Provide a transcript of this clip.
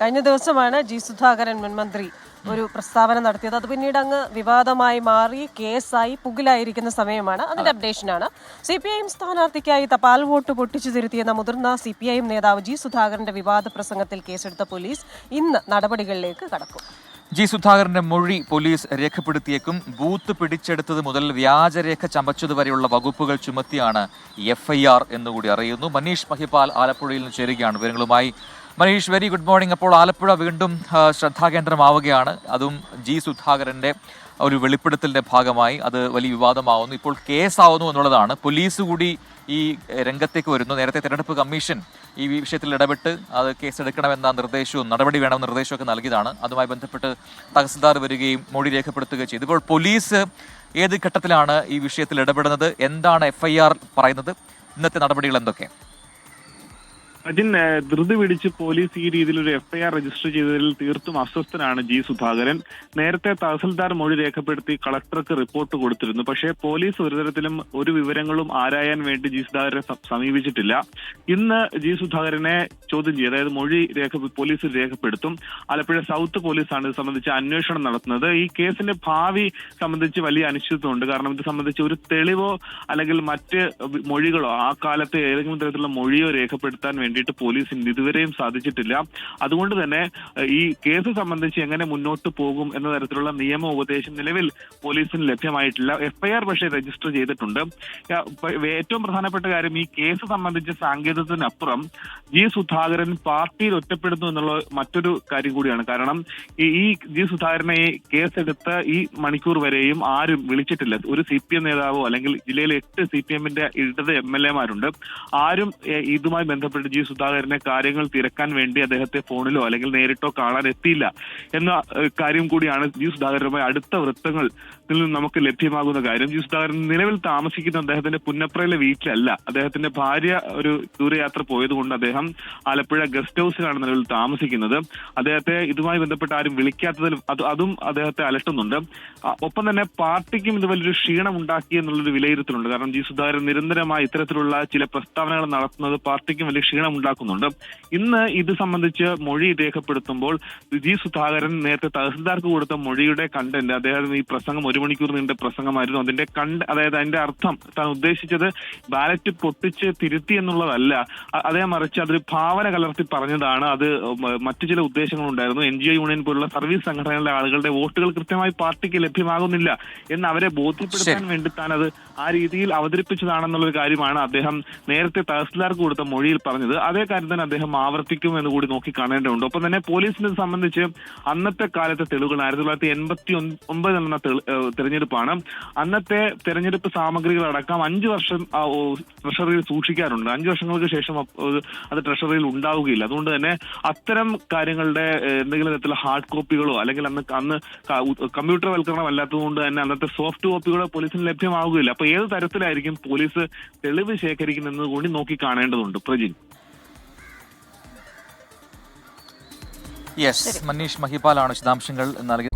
കഴിഞ്ഞ ദിവസമാണ് ജി സുധാകരൻ മുൻമന്ത്രി ഒരു പ്രസ്താവന നടത്തിയത്. അത് പിന്നീട് അങ്ങ് വിവാദമായി മാറി, കേസായി, പുകിലായിരിക്കുന്ന സമയമാണ്. അതിന്റെ അപ്ഡേഷനാണ്. CPIM സ്ഥാനാർത്ഥിക്കായി തപാൽ വോട്ട് പൊട്ടിച്ചു തിരുത്തിയെന്ന മുതിർന്ന CPIM നേതാവ് ജി സുധാകരന്റെ വിവാദ പ്രസംഗത്തിൽ കേസെടുത്ത പോലീസ് ഇന്ന് നടപടികളിലേക്ക് കടക്കും. ജി സുധാകരന്റെ മൊഴി പോലീസ് രേഖപ്പെടുത്തിയേക്കും. ബൂത്ത് പിടിച്ചെടുത്തത് മുതൽ വ്യാജരേഖ ചമച്ചതുവരെയുള്ള വകുപ്പുകൾ ചുമത്തിയാണ് FIR എന്നുകൂടി അറിയുന്നു. മനീഷ് മഹിപാൽ ആലപ്പുഴയിൽ നിന്ന് ചേരുകയാണ് വിവരങ്ങളുമായി. Manish, very good morning. അപ്പോൾ ആലപ്പുഴ വീണ്ടും ശ്രദ്ധാകേന്ദ്രമാവുകയാണ്. അതും ജി സുധാകരന്റെ ഒരു വെളിപ്പെടുത്തലിന്റെ ഭാഗമായി അത് വലിയ വിവാദമാവുന്നു. ഇപ്പോൾ കേസാവുന്നു എന്നുള്ളതാണ്. പോലീസ് കൂടി ഈ രംഗത്തേക്ക് വരുന്നു. നേരത്തെ തെരഞ്ഞെടുപ്പ് കമ്മീഷൻ ഈ വിഷയത്തിൽ ഇടപെട്ട് അത് കേസെടുക്കണമെന്ന നിർദ്ദേശവും നടപടി വേണമെന്ന നിർദ്ദേശമൊക്കെ നൽകിയതാണ്. അതുമായി ബന്ധപ്പെട്ട് തഹസിൽദാർ വരികയും മൊഴി രേഖപ്പെടുത്തുകയും ചെയ്തു. ഇപ്പോൾ പോലീസ് ഏത് ഘട്ടത്തിലാണ് ഈ വിഷയത്തിൽ ഇടപെടുന്നത്? എന്താണ് FIR പറയുന്നത്? ഇന്നത്തെ നടപടികൾ എന്തൊക്കെ? അജിൻ, ധൃതി പിടിച്ച് പോലീസ് ഈ രീതിയിൽ ഒരു FIR രജിസ്റ്റർ ചെയ്തതിൽ തീർത്തും അസ്വസ്ഥനാണ് ജി സുധാകരൻ. നേരത്തെ തഹസിൽദാർ മൊഴി രേഖപ്പെടുത്തി കളക്ടർക്ക് റിപ്പോർട്ട് കൊടുത്തിരുന്നു. പക്ഷേ പോലീസ് ഒരു തരത്തിലും ഒരു വിവരങ്ങളും ആരായാൻ വേണ്ടി ജി സുധാകരനെ സമീപിച്ചിട്ടില്ല. ഇന്ന് ജി സുധാകരനെ ചോദ്യം ചെയ്യും, അതായത് മൊഴി പോലീസ് രേഖപ്പെടുത്തും. ആലപ്പുഴ സൗത്ത് പോലീസാണ് ഇത് സംബന്ധിച്ച് അന്വേഷണം നടത്തുന്നത്. ഈ കേസിന്റെ ഭാവി സംബന്ധിച്ച് വലിയ അനിശ്ചിതത്വമുണ്ട്. കാരണം ഇത് സംബന്ധിച്ച് ഒരു തെളിവോ അല്ലെങ്കിൽ മറ്റ് മൊഴികളോ ആ കാലത്തെ ഏതെങ്കിലും തരത്തിലുള്ള മൊഴിയോ രേഖപ്പെടുത്താൻ വേണ്ടിയിട്ട് പോലീസിന് ഇതുവരെയും സാധിച്ചിട്ടില്ല. അതുകൊണ്ട് തന്നെ ഈ കേസ് സംബന്ധിച്ച് എങ്ങനെ മുന്നോട്ട് പോകും എന്ന തരത്തിലുള്ള നിയമ ഉപദേശം നിലവിൽ പോലീസിന് ലഭ്യമായിട്ടില്ല. FIR പക്ഷേ രജിസ്റ്റർ ചെയ്തിട്ടുണ്ട്. ഏറ്റവും പ്രധാനപ്പെട്ട കാര്യം, ഈ കേസ് സംബന്ധിച്ച സാങ്കേതികത്തിനപ്പുറം ജി സുധാകരൻ പാർട്ടിയിൽ ഒറ്റപ്പെടുന്നു എന്നുള്ള മറ്റൊരു കാര്യം കൂടിയാണ്. കാരണം ഈ ജി സുധാകരനെ ഈ കേസെടുത്ത ഈ മണിക്കൂർ വരെയും ആരും വിളിച്ചിട്ടില്ല. ഒരു CPM നേതാവോ അല്ലെങ്കിൽ ജില്ലയിലെ 8 CPMന്റെ ഇടത് MLA മാരുണ്ട്. ആരും ഇതുമായി ബന്ധപ്പെട്ട് ജി സുധാകരനെ കാര്യങ്ങൾ തിരക്കാൻ വേണ്ടി അദ്ദേഹത്തെ ഫോണിലോ അല്ലെങ്കിൽ നേരിട്ടോ കാണാൻ എത്തിയില്ല എന്ന കാര്യം കൂടിയാണ് ജി സുധാകരനുമായി അടുത്ത വൃത്തങ്ങൾ നിന്ന് നമുക്ക് ലഭ്യമാകുന്ന കാര്യം. ജി സുധാകരൻ നിലവിൽ താമസിക്കുന്ന അദ്ദേഹത്തിന്റെ പുന്നപ്രയിലെ വീട്ടിലല്ല. അദ്ദേഹത്തിന്റെ ഭാര്യ ഒരു ദൂരയാത്ര പോയതുകൊണ്ട് അദ്ദേഹം ആലപ്പുഴ ഗസ്റ്റ് ഹൗസിലാണ് നിലവിൽ താമസിക്കുന്നത്. അദ്ദേഹത്തെ ഇതുമായി ബന്ധപ്പെട്ട് ആരും വിളിക്കാത്തതിൽ അതും അദ്ദേഹത്തെ അലട്ടുന്നുണ്ട്. ഒപ്പം തന്നെ പാർട്ടിക്കും ഇത് വലിയൊരു ക്ഷീണം ഉണ്ടാക്കി എന്നുള്ളൊരു വിലയിരുത്തലുണ്ട്. കാരണം ജി സുധാകരൻ നിരന്തരമായി ഇത്തരത്തിലുള്ള ചില പ്രസ്താവനകൾ നടത്തുന്നത് പാർട്ടിക്കും വലിയ ക്ഷീണം ഉണ്ടാക്കുന്നുണ്ട്. ഇന്ന് ഇത് സംബന്ധിച്ച് മൊഴി രേഖപ്പെടുത്തുമ്പോൾ ജി സുധാകരൻ നേരത്തെ തഹസിൽദാർക്ക് കൊടുത്ത മൊഴിയുടെ കണ്ടന്റ്, അദ്ദേഹം ഈ പ്രസംഗം 1 മണിക്കൂർ നീണ്ട പ്രസംഗമായിരുന്നു. അതിന്റെ അതായത് അതിന്റെ അർത്ഥം താൻ ഉദ്ദേശിച്ചത് ബാലറ്റ് പൊട്ടിച്ച് തിരുത്തി എന്നുള്ളതല്ല. അതേ മറിച്ച് അതൊരു ഭാവന കലർത്തി പറഞ്ഞതാണ്. അത് മറ്റു ചില ഉദ്ദേശങ്ങളുണ്ടായിരുന്നു. NGO യൂണിയൻ പോലുള്ള സർവീസ് സംഘടനകളുടെ ആളുകളുടെ വോട്ടുകൾ കൃത്യമായി പാർട്ടിക്ക് ലഭ്യമാകുന്നില്ല എന്ന് അവരെ ബോധ്യപ്പെടുത്താൻ വേണ്ടി താൻ അത് ആ രീതിയിൽ അവതരിപ്പിച്ചതാണെന്നുള്ളൊരു കാര്യമാണ് അദ്ദേഹം നേരത്തെ തഹസിൽദാർക്ക് കൊടുത്ത മൊഴിയിൽ പറഞ്ഞത്. അതേ കാര്യം തന്നെ അദ്ദേഹം ആവർത്തിക്കും എന്ന് കൂടി നോക്കി കാണേണ്ടതുണ്ട്. ഒപ്പം തന്നെ പോലീസിനെ സംബന്ധിച്ച് അന്നത്തെ കാലത്തെ തെളിവുകൾ 1989 എന്ന തെരഞ്ഞെടുപ്പാണ്. അന്നത്തെ തെരഞ്ഞെടുപ്പ് സാമഗ്രികളടക്കം 5 വർഷം ട്രഷറിയിൽ സൂക്ഷിക്കാറുണ്ട്. 5 വർഷങ്ങൾക്ക് ശേഷം അത് ട്രഷറിയിൽ ഉണ്ടാവുകയില്ല. അതുകൊണ്ട് തന്നെ അത്തരം കാര്യങ്ങളുടെ എന്തെങ്കിലും തരത്തിലുള്ള ഹാർഡ് കോപ്പികളോ അല്ലെങ്കിൽ അന്ന് കമ്പ്യൂട്ടർ വൽക്കരണം അല്ലാത്തതുകൊണ്ട് തന്നെ അന്നത്തെ സോഫ്റ്റ് കോപ്പികളോ പോലീസിന് ലഭ്യമാവുകയില്ല. അപ്പൊ ഏത് തരത്തിലായിരിക്കും പോലീസ് തെളിവ് ശേഖരിക്കുന്നത് കൂടി നോക്കി കാണേണ്ടതുണ്ട്. പ്രജിൻ. യെസ്, മനീഷ് മഹിപാലാണ് വിശദാംശങ്ങൾ നൽകിയത്.